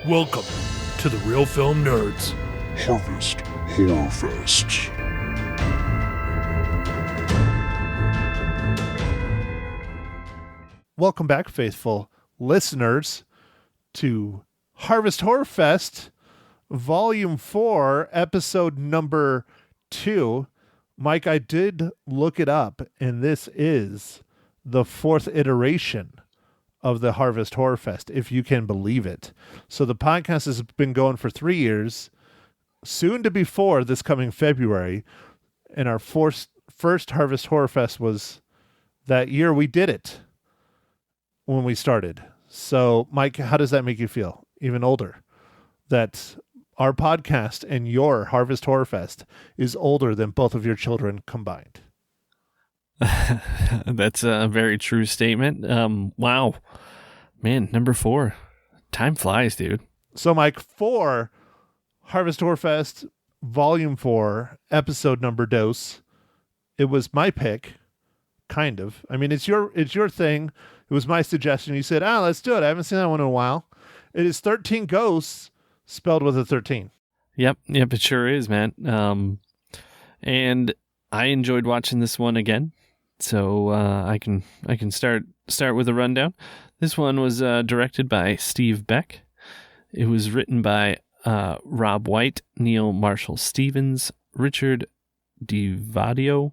Welcome to the Real Film Nerds Harvest Horror Fest. Welcome back, faithful listeners, to Harvest Horror Fest, Volume 4, Episode number 2. Mike, I did look it up, and this is the 4th iteration of the Harvest Horror Fest, if you can believe it. So the podcast has been going for 3 years, soon to be 4 this coming February, and our first Harvest Horror Fest was that year we did it when we started. So, Mike, how does that make you feel, even older, that our podcast and your Harvest Horror Fest is older than both of your children combined? That's a very true statement. Wow. Man, number 4. Time flies, dude. So, Mike, for Harvest Horror Fest, Volume 4, Episode number dose, it was my pick, kind of. I mean, it's your thing. It was my suggestion. You said, let's do it. I haven't seen that one in a while. It is 13 Ghosts, spelled with a 13. Yep, it sure is, man. And I enjoyed watching this one again. So I can start with a rundown. This one was directed by Steve Beck. It was written by Rob White, Neil Marshall Stevens, Richard DiVadio,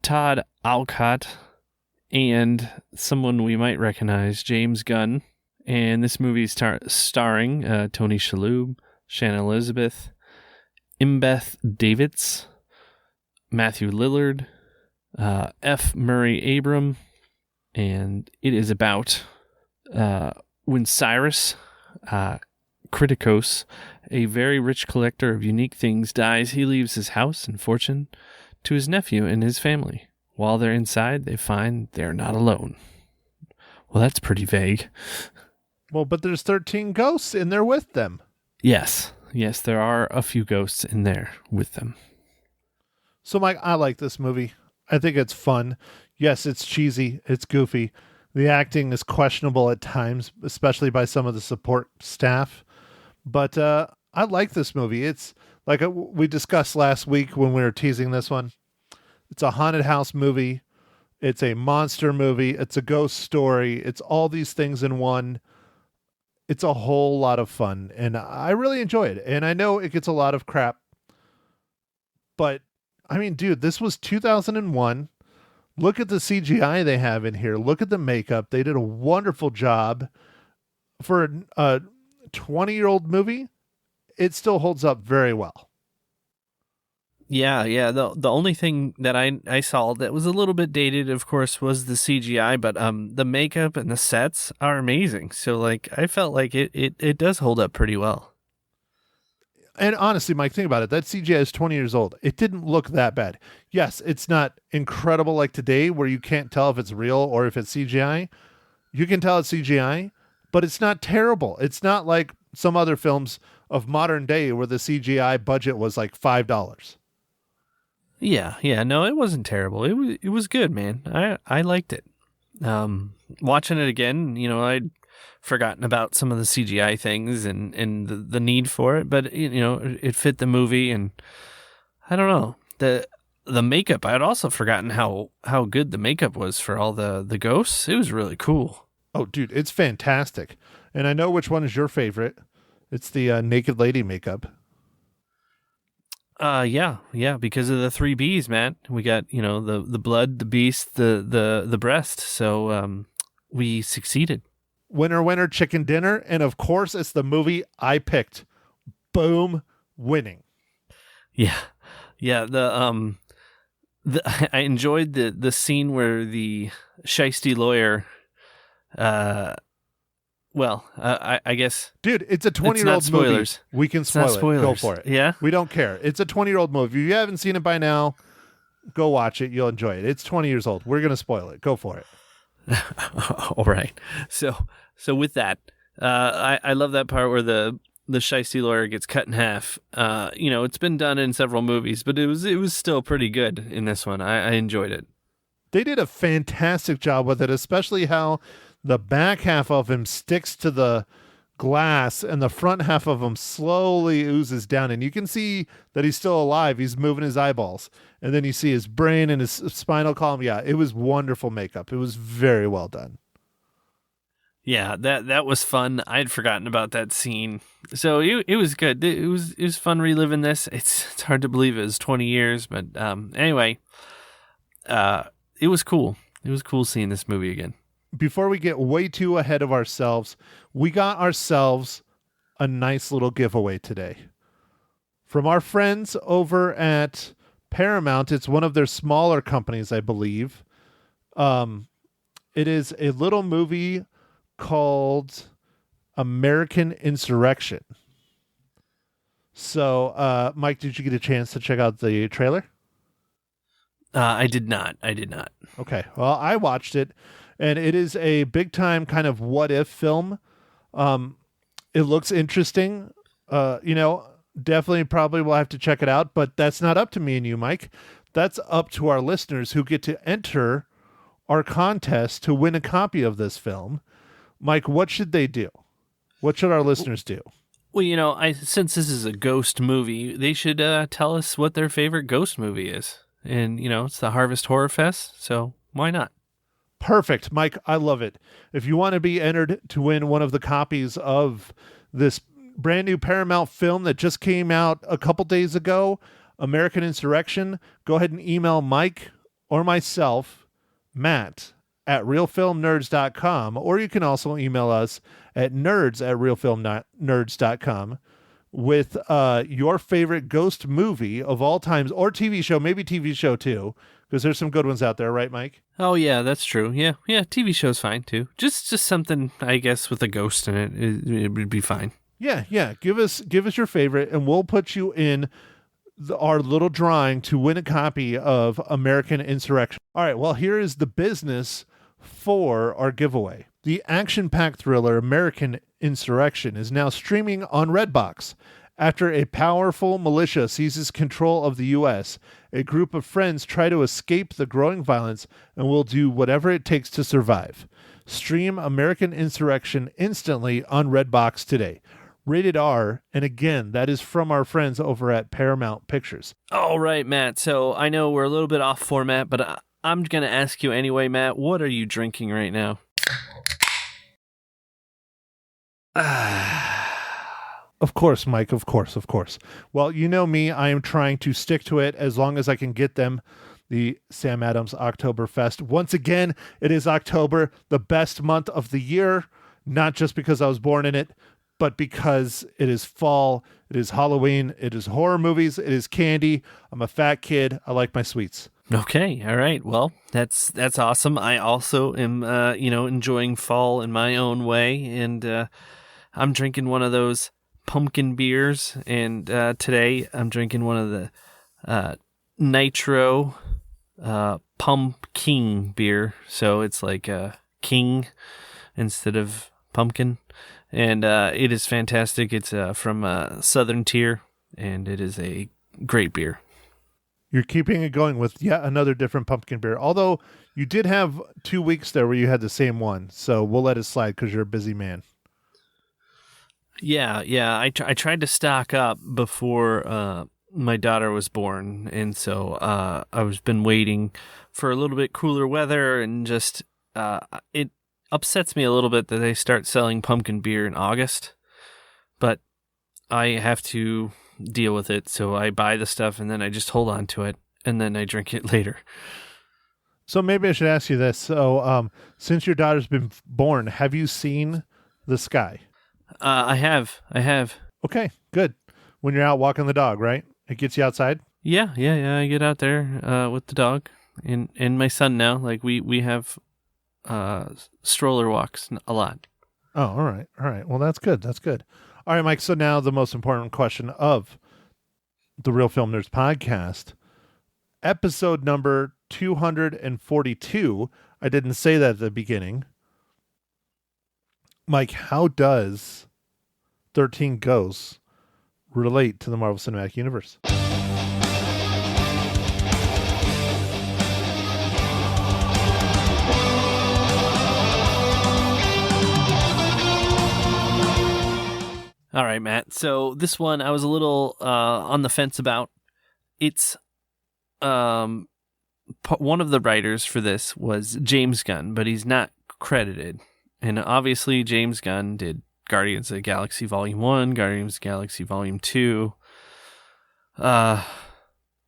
Todd Alcott, and someone we might recognize, James Gunn. And this movie is starring Tony Shalhoub, Shannon Elizabeth, Imbeth Davids, Matthew Lillard, F. Murray Abram, and it is about when Cyrus Kritikos, a very rich collector of unique things, dies. He leaves his house and fortune to his nephew and his family. While they're inside, they find they're not alone. Well, that's pretty vague. Well, but there's 13 ghosts in there with them. Yes, there are a few ghosts in there with them. So, Mike, I like this movie. I think it's fun. Yes, it's cheesy. It's goofy. The acting is questionable at times, especially by some of the support staff. But I like this movie. It's like we discussed last week when we were teasing this one. It's a haunted house movie. It's a monster movie. It's a ghost story. It's all these things in one. It's a whole lot of fun, and I really enjoy it. And I know it gets a lot of crap, but I mean, dude, this was 2001. Look at the CGI they have in here. Look at the makeup. They did a wonderful job. For a 20-year-old movie, it still holds up very well. Yeah. The only thing that I saw that was a little bit dated, of course, was the CGI, but the makeup and the sets are amazing. So, like, I felt like it does hold up pretty well. And honestly, Mike, think about it. That CGI is 20 years old. It didn't look that bad. Yes, it's not incredible like today where you can't tell if it's real or if it's CGI. You can tell it's CGI, but it's not terrible. It's not like some other films of modern day where the CGI budget was like $5. Yeah. No, it wasn't terrible. It was good, man. I liked it. Watching it again, I'd forgotten about some of the CGI things and the need for it, but it fit the movie, and I don't know, the makeup. I had also forgotten how good the makeup was for all the ghosts. It was really cool. Oh, dude, it's fantastic. And I know which one is your favorite. It's the naked lady makeup. Yeah, because of the 3 B's, man. We got, the blood, the beast, the breast. So we succeeded. Winner, chicken dinner. And of course, it's the movie I picked. Boom, winning. Yeah. I enjoyed the scene where the shiesty lawyer, I guess. Dude, it's a 20-year-old movie. We can spoil it. Go for it. Yeah? We don't care. It's a 20-year-old movie. If you haven't seen it by now, go watch it. You'll enjoy it. It's 20 years old. We're going to spoil it. Go for it. All right. So with that, I love that part where the shiesty lawyer gets cut in half. It's been done in several movies, but it was still pretty good in this one. I enjoyed it. They did a fantastic job with it, especially how the back half of him sticks to the glass, and the front half of him slowly oozes down, and you can see that he's still alive. He's moving his eyeballs, and then you see his brain and his spinal column. Yeah, it was wonderful makeup. It was very well done. Yeah, that was fun. I'd forgotten about that scene, so it was good. It was fun reliving this. It's hard to believe it was 20 years, but anyway, it was cool. It was cool seeing this movie again. Before we get way too ahead of ourselves, we got ourselves a nice little giveaway today from our friends over at Paramount. It's one of their smaller companies, I believe. It is a little movie called American Insurrection. So, Mike, did you get a chance to check out the trailer? I did not. Okay. Well, I watched it, and it is a big time kind of what if film. It looks interesting. Definitely probably will have to check it out, but that's not up to me and you, Mike. That's up to our listeners who get to enter our contest to win a copy of this film. Mike, what should they do? What should our listeners do? Well, since this is a ghost movie, they should tell us what their favorite ghost movie is. And, it's the Harvest Horror Fest, so why not? Perfect, Mike. I love it. If you want to be entered to win one of the copies of this brand new Paramount film that just came out a couple days ago, American Insurrection, go ahead and email Mike or myself, Matt, at realfilmnerds.com, or you can also email us at nerds@realfilmnerds.com with your favorite ghost movie of all times, or TV show, maybe TV show too, because there's some good ones out there, right, Mike? Oh yeah, that's true. Yeah, TV show's fine too. Just something, I guess, with a ghost in it, it would be fine. Yeah. Give us your favorite, and we'll put you in our little drawing to win a copy of American Insurrection. All right, well, here is the business for our giveaway. The action-packed thriller American Insurrection is now streaming on Redbox. After a powerful militia seizes control of the U.S., a group of friends try to escape the growing violence and will do whatever it takes to survive. Stream American Insurrection instantly on Redbox today. Rated R, and again, that is from our friends over at Paramount Pictures. All right, Matt. So I know we're a little bit off format, but I'm going to ask you anyway, Matt. What are you drinking right now? Of course, Mike, of course. Well, you know me, I am trying to stick to it as long as I can get them. The Sam Adams Oktoberfest. Once again, it is October, the best month of the year, not just because I was born in it, but because it is fall, it is Halloween, it is horror movies, it is candy. I'm a fat kid. I like my sweets. Okay, all right. Well, that's awesome. I also am, enjoying fall in my own way, and I'm drinking one of those pumpkin beers, and today I'm drinking one of the Nitro Pumpkin beer. So it's like king instead of pumpkin, and it is fantastic. It's from Southern Tier, and it is a great beer. You're keeping it going with yet another different pumpkin beer. Although you did have 2 weeks there where you had the same one, so we'll let it slide because you're a busy man. Yeah. I tried to stock up before my daughter was born, and so I was been waiting for a little bit cooler weather, and just it upsets me a little bit that they start selling pumpkin beer in August, but I have to deal with it, so I buy the stuff and then I just hold on to it, and then I drink it later. So maybe I should ask you this. So since your daughter's been born, have you seen the sky? I have. Okay, good. When you're out walking the dog, right? It gets you outside? Yeah. I get out there with the dog and my son now. Like we have stroller walks a lot. Oh, all right. Well, that's good. All right, Mike. So now the most important question of the Real Film Nerds podcast, episode number 242. I didn't say that at the beginning. Mike, how does 13 Ghosts relate to the Marvel Cinematic Universe? All right, Matt. So this one I was a little on the fence about. It's one of the writers for this was James Gunn, but he's not credited. And obviously James Gunn did Guardians of the Galaxy Volume 1, Guardians of the Galaxy Volume 2,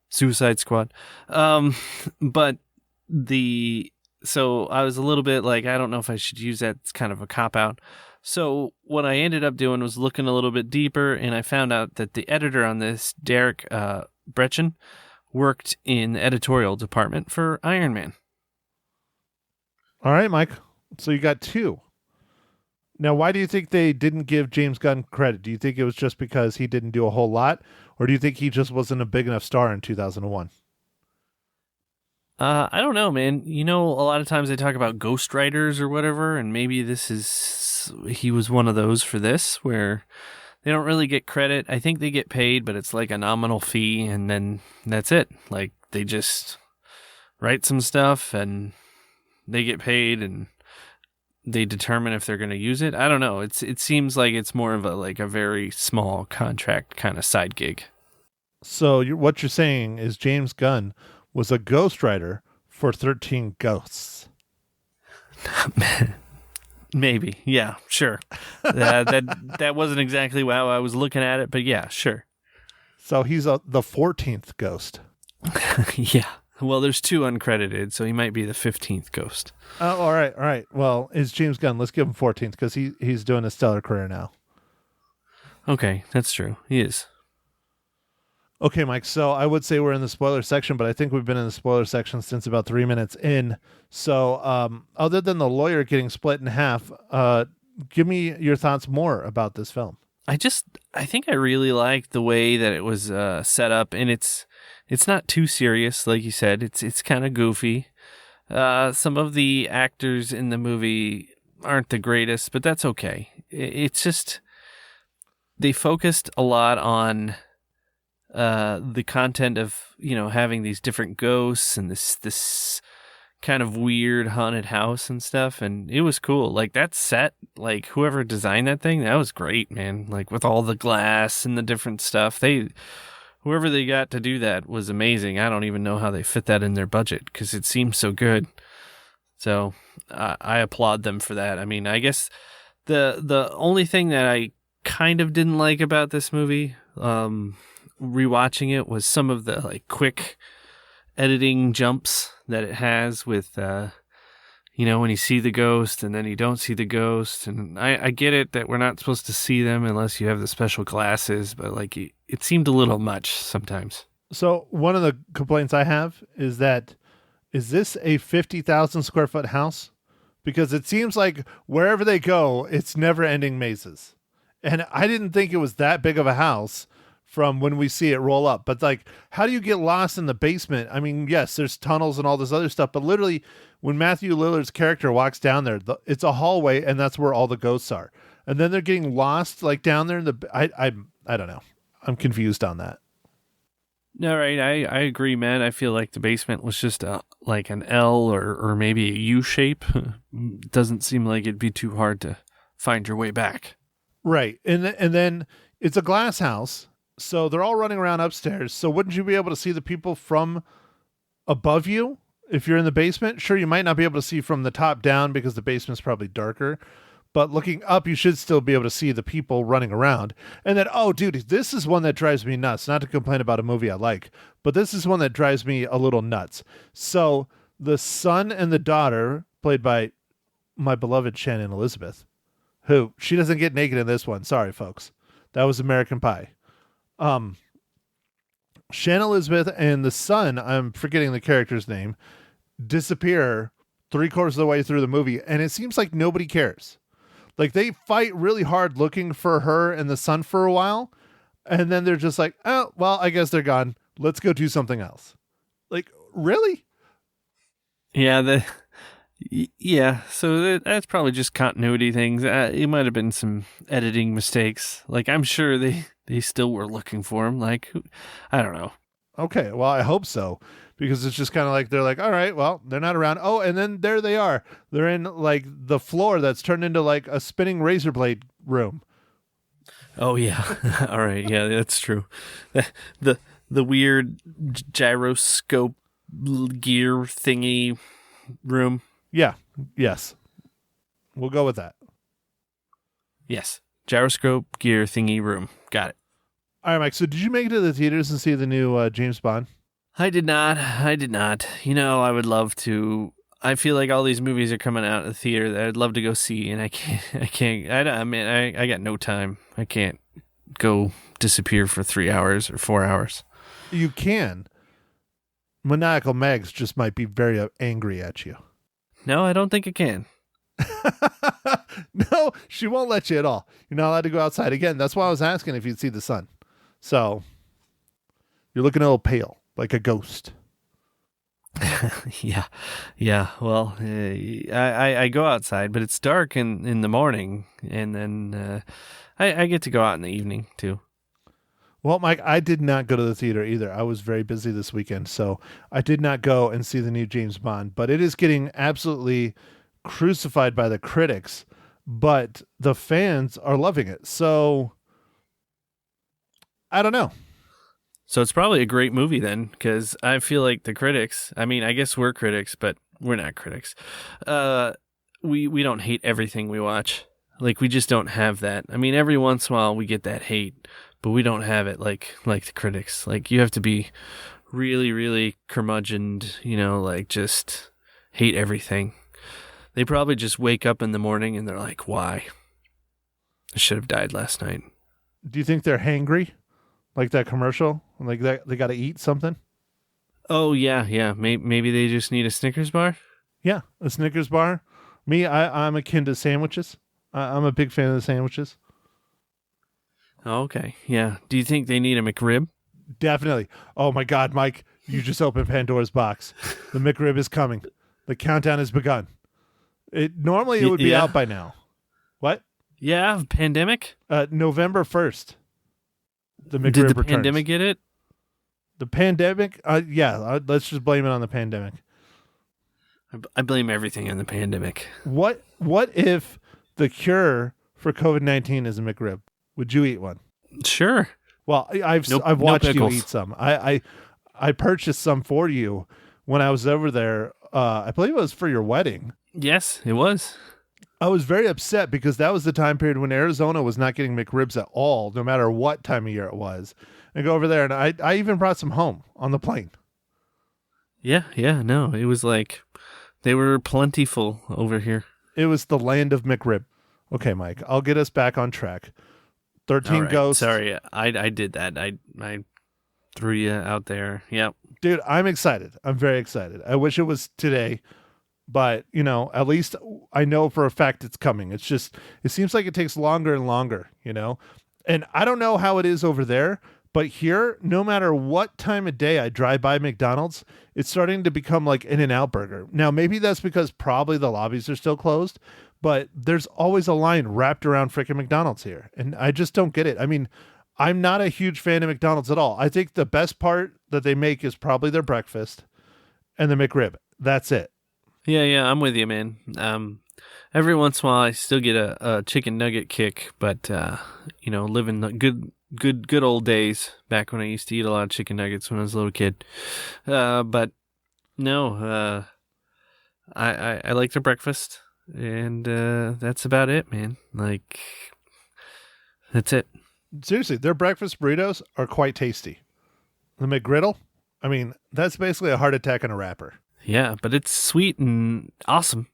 Suicide Squad. But so I was a little bit like, I don't know if I should use that. It's kind of a cop-out. So what I ended up doing was looking a little bit deeper, and I found out that the editor on this, Derek Brechen, worked in the editorial department for Iron Man. All right, Mike. So you got 2. Now, why do you think they didn't give James Gunn credit? Do you think it was just because he didn't do a whole lot, or do you think he just wasn't a big enough star in 2001? I don't know, man. You know, a lot of times they talk about ghostwriters or whatever, and maybe he was one of those for this, where they don't really get credit. I think they get paid, but it's like a nominal fee, and then that's it. Like, they just write some stuff, and they get paid, and they determine if they're going to use it. I don't know. It seems like it's more of a very small contract kind of side gig. So what you're saying is James Gunn was a ghostwriter for 13 Ghosts. Maybe. Yeah, sure. That wasn't exactly how I was looking at it, but yeah, sure. So he's the 14th ghost. Yeah. Well, there's 2 uncredited, so he might be the 15th ghost. Oh, all right. Well, it's James Gunn. Let's give him 14th because he's doing a stellar career now. Okay, that's true. He is. Okay, Mike, so I would say we're in the spoiler section, but I think we've been in the spoiler section since about 3 minutes in. So other than the lawyer getting split in half, give me your thoughts more about this film. I think I really like the way that it was set up, and it's not too serious, like you said. It's kind of goofy. Some of the actors in the movie aren't the greatest, but that's okay. It's just they focused a lot on the content of, having these different ghosts and this kind of weird haunted house and stuff, and it was cool. Like, that set, like, whoever designed that thing, that was great, man. Like, with all the glass and the different stuff, whoever they got to do that was amazing. I don't even know how they fit that in their budget because it seems so good. So I applaud them for that. I mean, I guess the only thing that I kind of didn't like about this movie, rewatching it, was some of the quick editing jumps that it has with when you see the ghost and then you don't see the ghost. And I get it that we're not supposed to see them unless you have the special glasses, but it seemed a little much sometimes. So one of the complaints I have is this a 50,000 square foot house? Because it seems like wherever they go, it's never ending mazes. And I didn't think it was that big of a house from when we see it roll up. But how do you get lost in the basement? I mean, yes, there's tunnels and all this other stuff, but literally when Matthew Lillard's character walks down there, it's a hallway, and that's where all the ghosts are. And then they're getting lost down there in I don't know. I'm confused on that. No, right. I agree, man. I feel like the basement was just like an L or maybe a U shape. Doesn't seem like it'd be too hard to find your way back. Right. And then it's a glass house. So they're all running around upstairs. So wouldn't you be able to see the people from above you if you're in the basement? Sure, you might not be able to see from the top down because the basement's probably darker. But looking up, you should still be able to see the people running around. And then, oh, dude, this is one that drives me nuts. Not to complain about a movie I like, but this is one that drives me a little nuts. So the son and the daughter, played by my beloved Shannon Elizabeth, who, she doesn't get naked in this one. Sorry, folks. That was American Pie. Shannon Elizabeth and the son, I'm forgetting the character's name, disappear 3/4 of the way through the movie, and it seems like nobody cares. They fight really hard looking for her and the son for a while, and then they're just like, oh, well, I guess they're gone. Let's go do something else. Really? Yeah, yeah. So that's probably just continuity things. It might have been some editing mistakes. I'm sure they still were looking for him. I don't know. Okay, well, I hope so, because it's just kind of they're all right, well, they're not around. Oh, and then there they are. They're in the floor that's turned into a spinning razor blade room. Oh yeah. All right. Yeah, that's true. The the weird gyroscope gear thingy room. Yeah. Yes. We'll go with that. Yes. Gyroscope gear thingy room. Got it. All right, Mike. So did you make it to the theaters and see the new James Bond? I did not. You know, I would love to. I feel like all these movies are coming out of the theater that I'd love to go see, and I can't. I mean, I got no time. I can't go disappear for 3 hours or 4 hours. You can. Maniacal Megs just might be very angry at you. No, I don't think I can. No, she won't let you at all. You're not allowed to go outside again. That's why I was asking if you'd see the sun. So you're looking a little pale, like a ghost. Yeah. Well, I go outside, but it's dark in the morning, and then I get to go out in the evening too. Well, Mike, I did not go to the theater either. I was very busy this weekend, so I did not go and see the new James Bond. But it is getting absolutely crucified by the critics, but the fans are loving it. So I don't know. So it's probably a great movie then, because I feel like the critics. I mean, I guess we're critics, but we're not critics. We don't hate everything we watch. Like, we just don't have that. I mean, every once in a while we get that hate, but we don't have it like the critics. Like, you have to be really, really curmudgeoned, you know, like just hate everything. They probably just wake up in the morning and they're like, why? I should have died last night. Do you think they're hangry? Like that commercial? Like that they got to eat something? Oh, yeah. Maybe they just need a Snickers bar? Yeah, a Snickers bar. Me, I'm akin to sandwiches. I'm a big fan of the sandwiches. Oh, okay, yeah. Do you think they need a McRib? Definitely. Oh my God, Mike, you just opened Pandora's box. The McRib is coming. The countdown has begun. Normally it would be out by now. What? Yeah, pandemic? November 1st. The McRib Did the returns. pandemic get it? The pandemic? Yeah, let's just blame it on the pandemic. I blame everything on the pandemic. What if the cure for COVID-19 is a McRib? Would you eat one? Sure. Well, I've watched you eat some. I purchased some for you when I was over there. I believe it was for your wedding. Yes, it was. I was very upset because that was the time period when Arizona was not getting McRibs at all, no matter what time of year it was. And go over there, and I even brought some home on the plane. Yeah, no. It was like they were plentiful over here. It was the land of McRib. Okay, Mike, I'll get us back on track. 13 right. Ghosts. Sorry, I did that. I threw you out there. Yep. Dude, I'm excited. I'm very excited. I wish it was today, but, you know, at least I know for a fact it's coming. It's just, it seems like it takes longer and longer, you know? And I don't know how it is over there, but here, no matter what time of day I drive by McDonald's, it's starting to become like In-N-Out Burger. Now, maybe that's because probably the lobbies are still closed, but there's always a line wrapped around freaking McDonald's here. And I just don't get it. I mean, I'm not a huge fan of McDonald's at all. I think the best part that they make is probably their breakfast and the McRib. That's it. Yeah, I'm with you, man. Every once in a while, I still get a chicken nugget kick, but you know, living the good old days back when I used to eat a lot of chicken nuggets when I was a little kid. But no, I like their breakfast, and that's about it, man. Like, that's it. Seriously, their breakfast burritos are quite tasty. The McGriddle, I mean, that's basically a heart attack in a wrapper. Yeah, but it's sweet and awesome.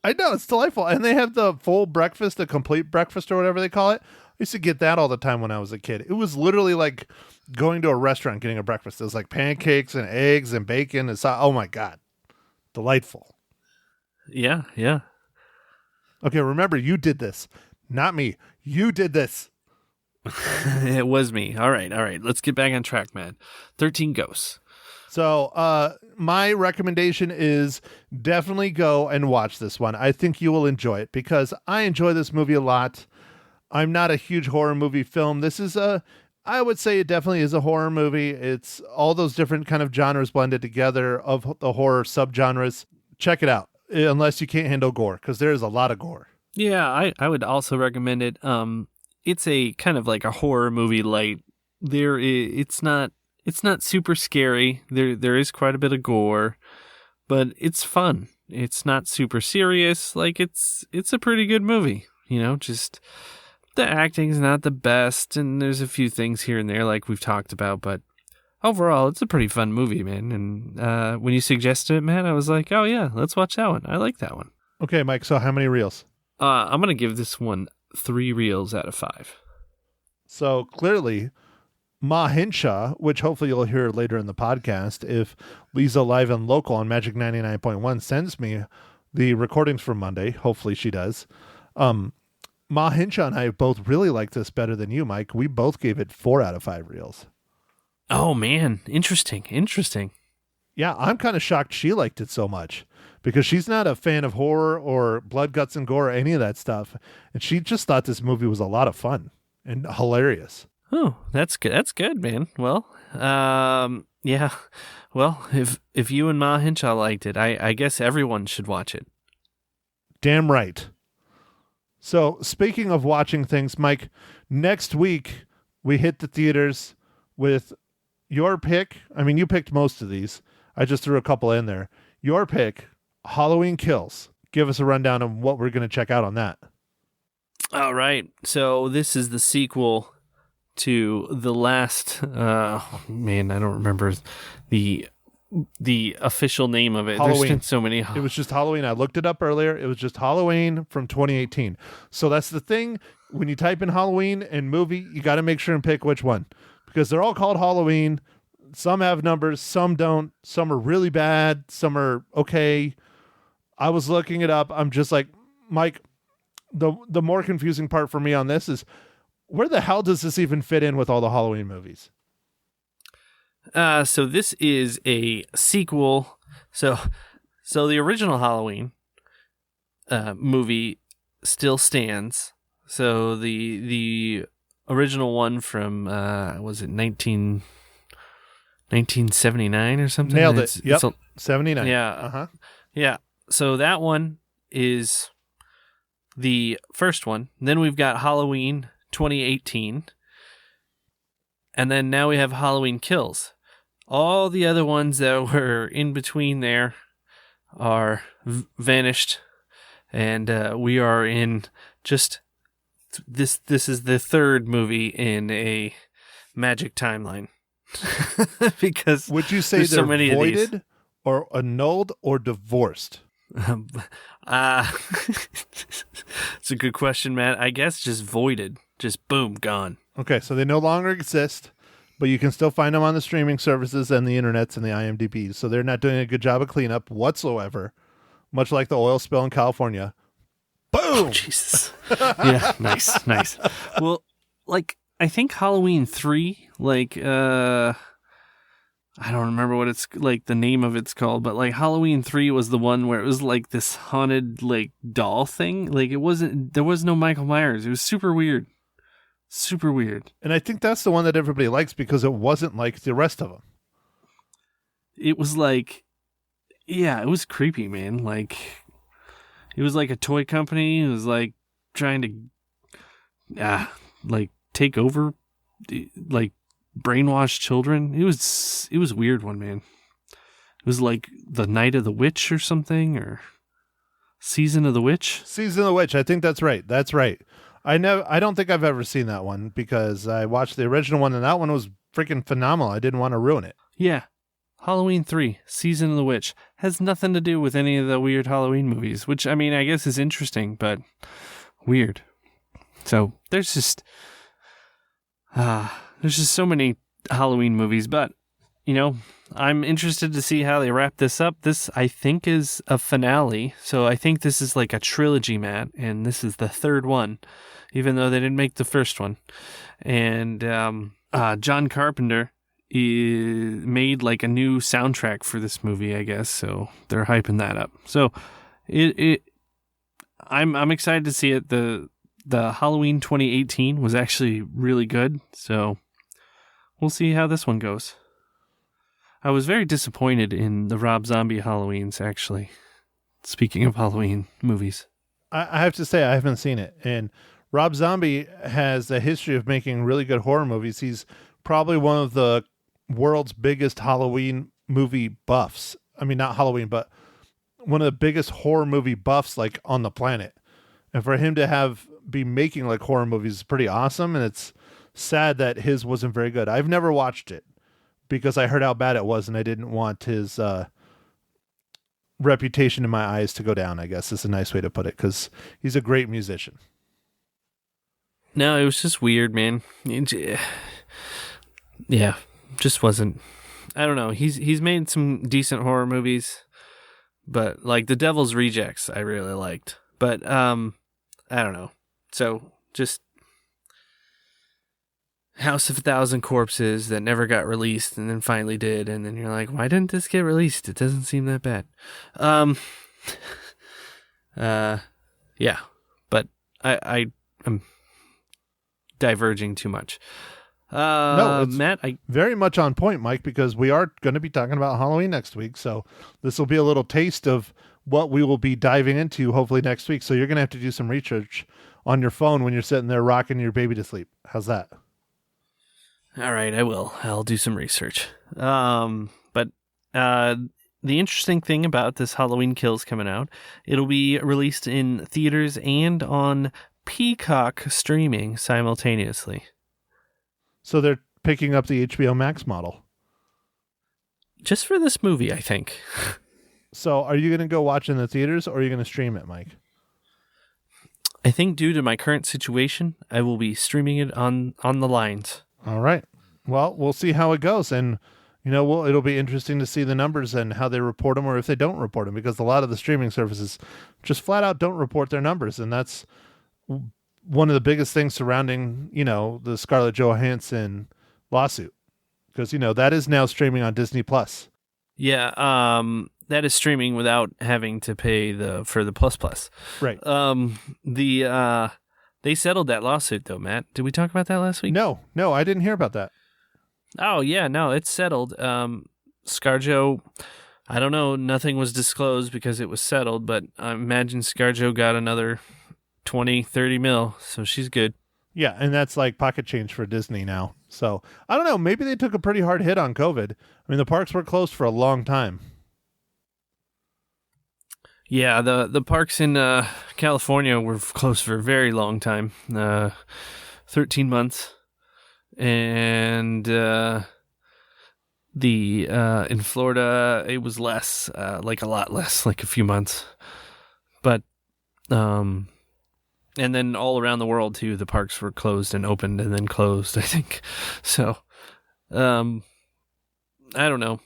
I know, it's delightful. And they have the full breakfast, the complete breakfast or whatever they call it. I used to get that all the time when I was a kid. It was literally like going to a restaurant getting a breakfast. It was like pancakes and eggs and bacon and oh my God. Delightful. Yeah. Okay, remember, you did this. Not me. You did this. It was me. All right. Let's get back on track, man. 13 Ghosts. So my recommendation is definitely go and watch this one. I think you will enjoy it because I enjoy this movie a lot. I'm not a huge horror movie film. This is I would say it definitely is a horror movie. It's all those different kind of genres blended together of the horror subgenres. Check it out, unless you can't handle gore, because there is a lot of gore. Yeah, I would also recommend it. it's a kind of like a horror movie light. It's not super scary. There is quite a bit of gore, but it's fun. It's not super serious. Like it's a pretty good movie. Just the acting's not the best, and there's a few things here and there like we've talked about, but overall, it's a pretty fun movie, man. And when you suggested it, man, I was like, oh yeah, let's watch that one. I like that one. Okay, Mike, so how many reels? I'm going to give this one 3 reels out of 5. So clearly, Ma Hinshaw, which hopefully you'll hear later in the podcast, if Lisa Live and Local on Magic 99.1 sends me the recordings from Monday, hopefully she does. Ma Hinshaw and I both really like this better than you, Mike. We both gave it 4 out of 5 reels. Oh, man. Interesting. Yeah, I'm kind of shocked she liked it so much because she's not a fan of horror or blood, guts, and gore or any of that stuff. And she just thought this movie was a lot of fun and hilarious. Oh, that's good. That's good, man. Well, yeah. Well, if you and Ma Hinshaw liked it, I guess everyone should watch it. Damn right. So, speaking of watching things, Mike, next week we hit the theaters with your pick. I mean, you picked most of these. I just threw a couple in there. Your pick, Halloween Kills. Give us a rundown of what we're going to check out on that. All right. So this is the sequel to the last, man, I don't remember the official name of it. Halloween. There's been so many. It was just Halloween. I looked it up earlier. It was just Halloween from 2018. So that's the thing. When you type in Halloween and movie, you got to make sure and pick which one because they're all called Halloween. Some have numbers, some don't. Some are really bad. Some are okay. I was looking it up. I'm just like, Mike, the more confusing part for me on this is where the hell does this even fit in with all the Halloween movies? So this is a sequel. So the original Halloween movie still stands. So the original one from was it 1979 or something? Nailed it. Yep. 79. Yeah. Uh-huh. Yeah. So that one is the first one. Then we've got Halloween 2018. And then now we have Halloween Kills. All the other ones that were in between there are vanished. And we are in just this is the third movie in a magic timeline. Because would you say there's they're so many voided or annulled or divorced? It's a good question, man. I guess just voided. Just boom, gone. Okay, so they no longer exist, but you can still find them on the streaming services and the internets and the IMDb's. So they're not doing a good job of cleanup whatsoever, much like the oil spill in California. Boom! Oh, Jesus. Yeah, nice. Well, like, I think Halloween 3, like, I don't remember what it's like the name of it's called, but like Halloween 3 was the one where it was like this haunted like doll thing. Like there was no Michael Myers. It was super weird. Super weird. And I think that's the one that everybody likes because it wasn't like the rest of them. It was like, yeah, it was creepy, man. Like it was like a toy company. It was like trying to, like take over, like brainwashed children. It was a weird one, man. It was like the Night of the Witch or something, or Season of the Witch. Season of the Witch. I think that's right. That's right. I don't think I've ever seen that one because I watched the original one and that one was freaking phenomenal. I didn't want to ruin it. Yeah. Halloween 3, Season of the Witch, has nothing to do with any of the weird Halloween movies, which I mean, I guess is interesting, but weird. So there's just so many Halloween movies, but, you know, I'm interested to see how they wrap this up. This, I think, is a finale, so I think this is like a trilogy, Matt, and this is the third one, even though they didn't make the first one. And John Carpenter made like a new soundtrack for this movie, I guess, so they're hyping that up. So I'm excited to see it. The Halloween 2018 was actually really good, so we'll see how this one goes. I was very disappointed in the Rob Zombie Halloweens, actually. Speaking of Halloween movies. I have to say, I haven't seen it. And Rob Zombie has a history of making really good horror movies. He's probably one of the world's biggest Halloween movie buffs. I mean, not Halloween, but one of the biggest horror movie buffs like on the planet. And for him to be making like horror movies is pretty awesome. And it's sad that his wasn't very good. I've never watched it because I heard how bad it was and I didn't want his reputation in my eyes to go down, I guess is a nice way to put it, because he's a great musician. No, it was just weird, man. Yeah, just wasn't. I don't know. He's made some decent horror movies, but like The Devil's Rejects, I really liked. But I don't know. So just House of a Thousand Corpses that never got released and then finally did, and then you're like, why didn't this get released? It doesn't seem that bad. Yeah, but I'm diverging too much. No, it's Matt, very much on point, Mike, because we are going to be talking about Halloween next week. So this will be a little taste of what we will be diving into hopefully next week. So you're going to have to do some research on your phone when you're sitting there rocking your baby to sleep. How's that? All right, I will. I'll do some research. But the interesting thing about this Halloween Kills coming out, it'll be released in theaters and on Peacock streaming simultaneously. So they're picking up the HBO Max model. Just for this movie, I think. So are you going to go watch in the theaters or are you going to stream it, Mike? I think due to my current situation, I will be streaming it on the lines. All right. Well, we'll see how it goes. And, it'll be interesting to see the numbers and how they report them or if they don't report them, because a lot of the streaming services just flat out don't report their numbers. And that's one of the biggest things surrounding, the Scarlett Johansson lawsuit, because, that is now streaming on Disney Plus. Yeah. That is streaming without having to pay for the Plus. Right. They settled that lawsuit though, Matt. Did we talk about that last week? No, I didn't hear about that. Oh yeah, no, it's settled. ScarJo, I don't know, nothing was disclosed because it was settled, but I imagine ScarJo got another 20-30 mil, so she's good. Yeah, and that's like pocket change for Disney now. So I don't know, maybe they took a pretty hard hit on COVID. I mean, the parks were closed for a long time. Yeah, the parks in California were closed for a very long time, 13 months, and in Florida it was less, like a lot less, like a few months, but and then all around the world too, the parks were closed and opened and then closed, I think. So, I don't know.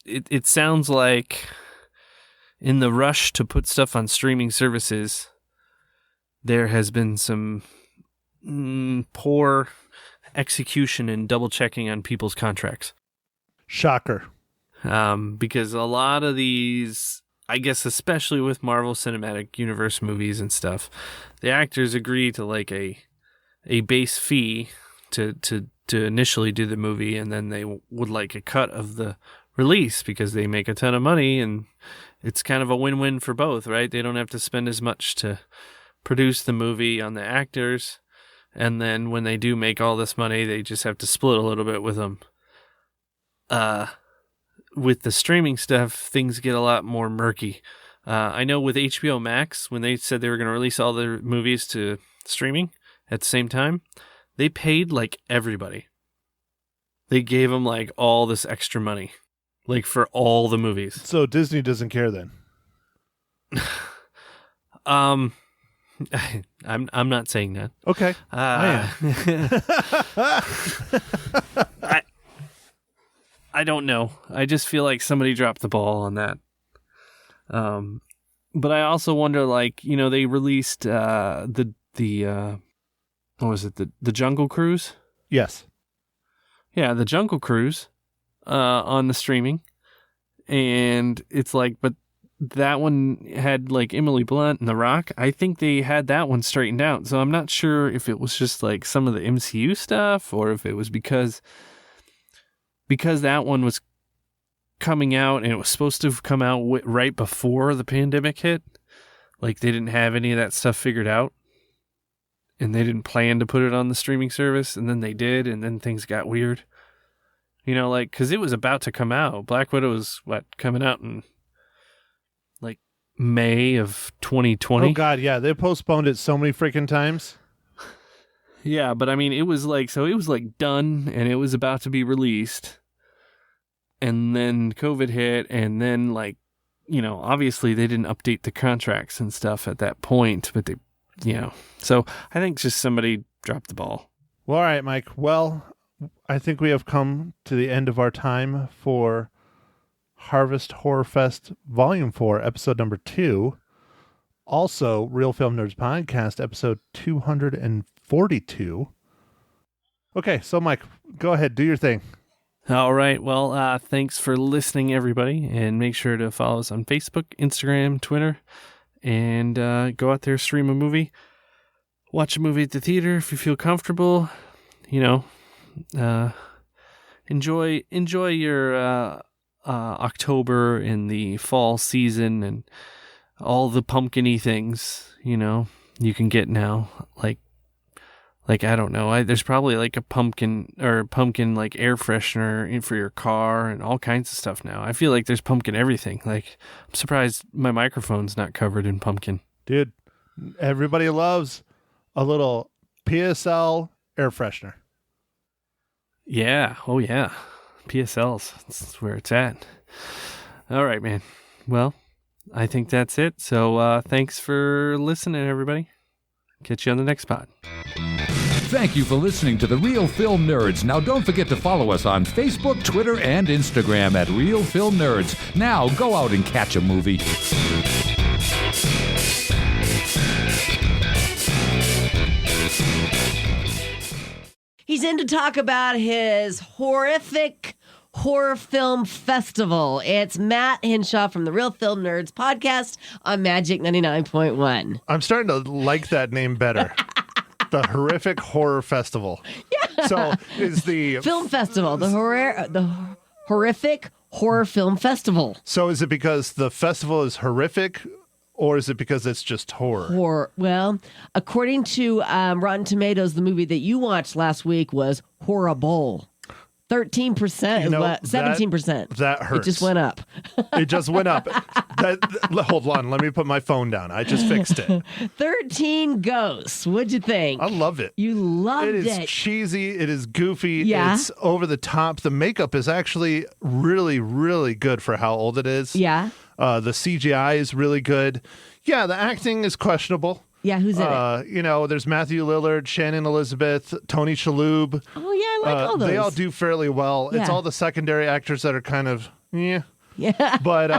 It sounds like, in the rush to put stuff on streaming services, there has been some poor execution and double checking on people's contracts. Shocker. Because a lot of these, I guess especially with Marvel Cinematic Universe movies and stuff, the actors agree to like a base fee to initially do the movie, and then they would like a cut of the release because they make a ton of money, and it's kind of a win-win for both, right? They don't have to spend as much to produce the movie on the actors, and then when they do make all this money, they just have to split a little bit with them. With the streaming stuff, things get a lot more murky. I know with HBO Max, when they said they were going to release all their movies to streaming at the same time, they paid like everybody. They gave them like all this extra money. Like for all the movies. So Disney doesn't care then. I'm not saying that. Okay. I don't know. I just feel like somebody dropped the ball on that. But I also wonder, like, they released what was it? The Jungle Cruise? Yes. Yeah, the Jungle Cruise. On the streaming, and it's like, but that one had like Emily Blunt and The Rock. I think they had that one straightened out, so I'm not sure if it was just like some of the MCU stuff or if it was because that one was coming out and it was supposed to have come out right before the pandemic hit. Like they didn't have any of that stuff figured out. and they didn't plan to put it on the streaming service, and then they did, and then things got weird. You know, like, because it was about to come out. Black Widow was, coming out in, like, May of 2020? Oh, God, yeah. They postponed it so many freaking times. Yeah, but I mean, it was like done, and it was about to be released. And then COVID hit, and then, like, you know, obviously they didn't update the contracts and stuff at that point, but they, you know. So I think just somebody dropped the ball. Well, all right, Mike. Well, I think we have come to the end of our time for Harvest Horror Fest Volume 4, Episode number 2. Also, Real Film Nerds Podcast, Episode 242. Okay, so Mike, go ahead, do your thing. All right. Well, thanks for listening, everybody. And make sure to follow us on Facebook, Instagram, Twitter, and go out there, stream a movie. Watch a movie at the theater if you feel comfortable. You know, enjoy your October and the fall season and all the pumpkin-y things, you know, you can get now. Like I don't know. There's probably like a pumpkin like air freshener for your car and all kinds of stuff now. I feel like there's pumpkin everything. Like, I'm surprised my microphone's not covered in pumpkin. Dude, everybody loves a little PSL air freshener. Yeah. Oh, yeah. PSLs. That's where it's at. All right, man. Well, I think that's it. So thanks for listening, everybody. Catch you on the next pod. Thank you for listening to The Real Film Nerds. Now, don't forget to follow us on Facebook, Twitter, and Instagram at Real Film Nerds. Now, go out and catch a movie. He's in to talk about his horrific horror film festival. It's Matt Hinshaw from the Real Film Nerds podcast on Magic 99.1. I'm starting to like that name better. The Horrific Horror Festival. Yeah. So is the film festival, the Horrific Horror Film Festival. So is it because the festival is horrific, or is it because it's just horror? Well, according to Rotten Tomatoes, the movie that you watched last week was horrible. 13% is what? 17%. That hurts. It just went up. It just went up. Hold on. Let me put my phone down. I just fixed it. 13 Ghosts. What'd you think? I love it. You loved it. It is cheesy. It is goofy. Yeah. It's over the top. The makeup is actually really, really good for how old it is. Yeah. The CGI is really good. Yeah, the acting is questionable. Yeah, who's in it? You know, there's Matthew Lillard, Shannon Elizabeth, Tony Shalhoub. Oh, yeah, I like all those. They all do fairly well. Yeah. It's all the secondary actors that are kind of, Yeah. But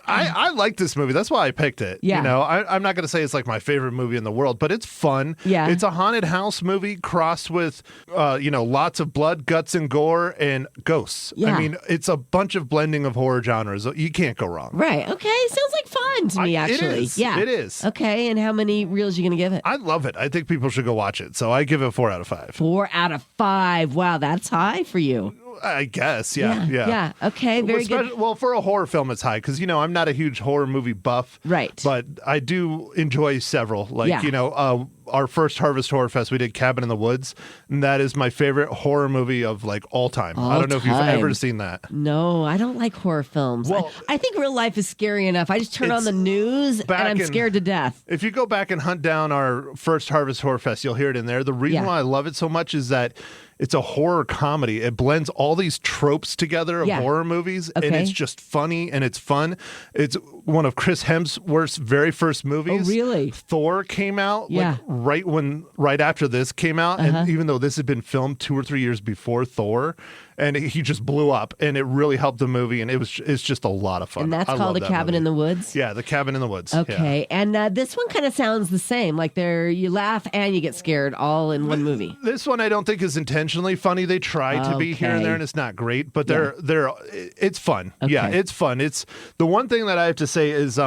I like this movie. That's why I picked it. Yeah. You know, I'm not going to say it's like my favorite movie in the world, but it's fun. Yeah. It's a haunted house movie crossed with, lots of blood, guts, and gore and ghosts. Yeah. I mean, it's a bunch of blending of horror genres. You can't go wrong. Right. Okay. Sounds like fun to me, actually. It is. Yeah. It is. Okay. And how many reels are you going to give it? I love it. I think people should go watch it. So I give it 4 out of 5. 4 out of 5. Wow, that's high for you. I guess. Yeah. Yeah. Okay. Very good. Well, for a horror film, it's high because, I'm not a huge horror movie buff. Right. But I do enjoy several. Like, Yeah. Our first Harvest Horror Fest, we did Cabin in the Woods. And that is my favorite horror movie of like all time. I don't know if you've ever seen that. No, I don't like horror films. Well, I think real life is scary enough. I just turn on the news and I'm scared to death. If you go back and hunt down our first Harvest Horror Fest, you'll hear it in there. The reason why I love it so much is that it's a horror comedy. It blends all these tropes together of horror movies, and it's just funny and it's fun. It's one of Chris Hemsworth's very first movies. Oh, really? Thor came out right after this came out, and even though this had been filmed 2 or 3 years before Thor, and he just blew up, and it really helped the movie, and it's just a lot of fun. And that's called A Cabin in the Woods? Yeah, The Cabin in the Woods. Okay, and this one kind of sounds the same. Like you laugh and you get scared all in one movie. This one I don't think is intentionally funny. They try to be here and there, and it's not great, but it's fun. Okay. Yeah, it's fun. It's the one thing that I have to say is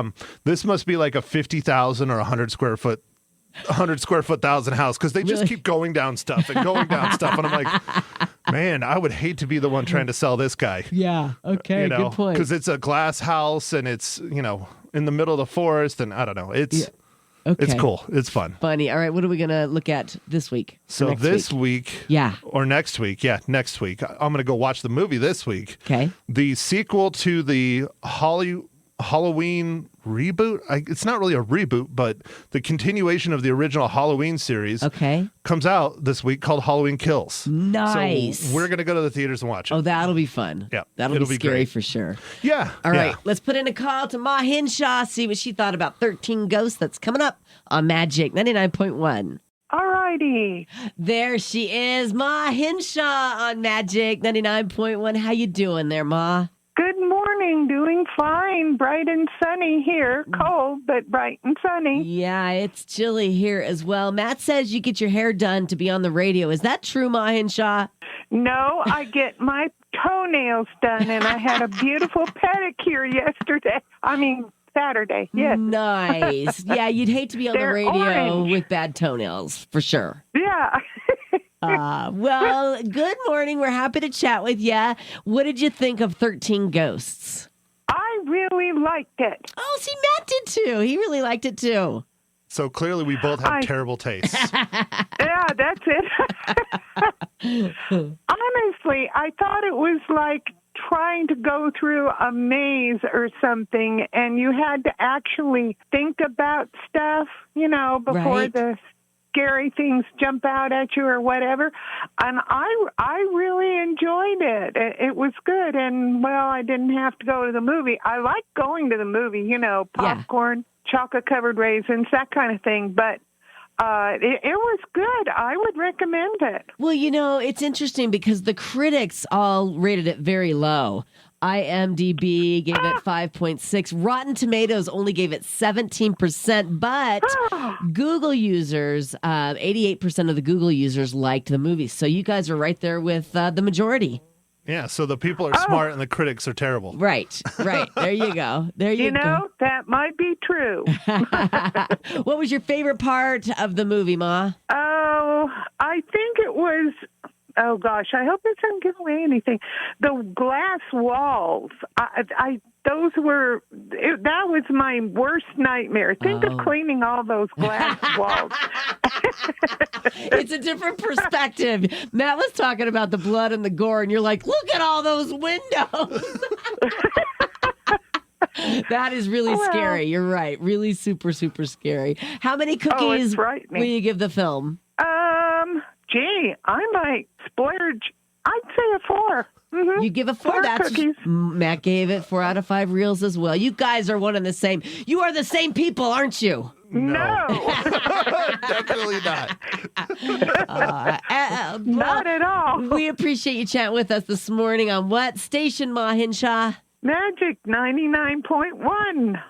this must be like a 50,000 or 100 square foot 100-square-foot house, because they just keep going down stuff and going down stuff, and I'm like, man, I would hate to be the one trying to sell this guy. Yeah. Okay. Good point. Because it's a glass house and it's in the middle of the forest, and I don't know. It's Okay. It's cool. It's fun. Funny. All right, what are we going to look at this week? So this week, Yeah. or next week, next week, I'm going to go watch the movie this week. Okay. The sequel to the Halloween reboot. It's not really a reboot, but the continuation of the original Halloween series comes out this week called Halloween Kills. Nice. So we're going to go to the theaters and watch it. Oh, that'll be fun. Yeah. That'll be scary for sure. Yeah. All right, let's put in a call to Ma Hinshaw, see what she thought about 13 Ghosts. That's coming up on Magic 99.1. All righty. There she is, Ma Hinshaw on Magic 99.1. How you doing there, Ma? Good morning. Doing fine. Bright and sunny here. Cold, but bright and sunny. Yeah, it's chilly here as well. Matt says you get your hair done to be on the radio. Is that true, Ma Hinshaw? No, I get my toenails done, and I had a beautiful pedicure Saturday. Yes. Nice. Yeah, you'd hate to be on the They're radio orange. with bad toenails, for sure. Yeah. Well, good morning. We're happy to chat with you. What did you think of 13 Ghosts? I really liked it. Oh, see, Matt did too. He really liked it too. So clearly we both have terrible tastes. Yeah, that's it. Honestly, I thought it was like trying to go through a maze or something, and you had to actually think about stuff, before the scary things jump out at you or whatever. And I really enjoyed it. It was good. And, well, I didn't have to go to the movie. I like going to the movie, popcorn, chocolate-covered raisins, that kind of thing. But it was good. I would recommend it. Well, it's interesting because the critics all rated it very low. IMDb gave it 5.6. Rotten Tomatoes only gave it 17%, but Google users, 88% of the Google users liked the movie. So you guys are right there with the majority. Yeah, so the people are smart and the critics are terrible. Right. There you go. That might be true. What was your favorite part of the movie, Ma? Oh, I think it was... Oh, gosh, I hope it doesn't give away anything. The glass walls, that was my worst nightmare. Think of cleaning all those glass walls. It's a different perspective. Matt was talking about the blood and the gore, and you're like, look at all those windows. That is really scary. You're right. Really super, super scary. How many cookies will you give the film? Gee, I might splurge. I'd say a 4. Mm-hmm. You give a 4. That's cookies. Matt gave it 4 out of 5 reels as well. You guys are one and the same. You are the same people, aren't you? No. Definitely not. Not at all. We appreciate you chatting with us this morning on what station, Ma Hinshaw? Magic 99.1.